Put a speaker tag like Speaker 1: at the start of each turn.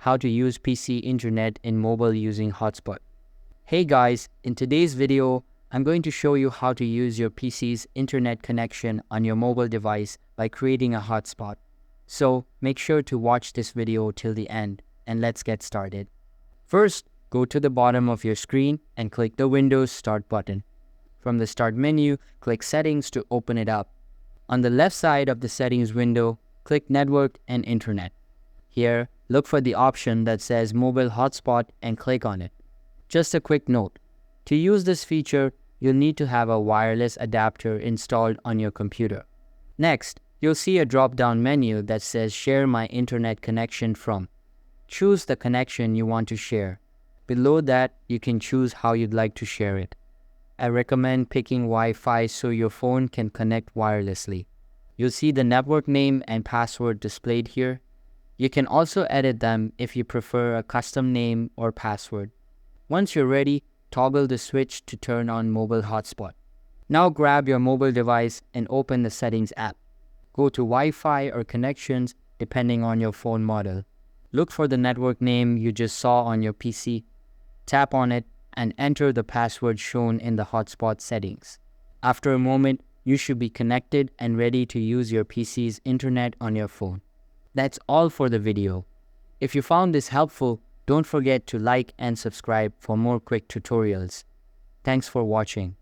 Speaker 1: how to use PC internet in mobile using Hotspot. Hey guys, in today's video, I'm going to show you how to use your PC's internet connection on your mobile device by creating a hotspot. So make sure to watch this video till the end and let's get started. First, go to the bottom of your screen and click the Windows Start button. From the Start menu, click Settings to open it up. On the left side of the Settings window, click Network and Internet. Here, look for the option that says Mobile Hotspot and click on it. Just a quick note, to use this feature, you'll need to have a wireless adapter installed on your computer. Next, you'll see a drop-down menu that says Share my internet connection from. Choose the connection you want to share. Below that, you can choose how you'd like to share it. I recommend picking Wi-Fi so your phone can connect wirelessly. You'll see the network name and password displayed here. You can also edit them if you prefer a custom name or password. Once you're ready, toggle the switch to turn on Mobile Hotspot. Now grab your mobile device and open the Settings app. Go to Wi-Fi or Connections depending on your phone model. Look for the network name you just saw on your PC. Tap on it and enter the password shown in the hotspot settings. After a moment, you should be connected and ready to use your PC's internet on your phone. That's all for the video. If you found this helpful, don't forget to like and subscribe for more quick tutorials. Thanks for watching.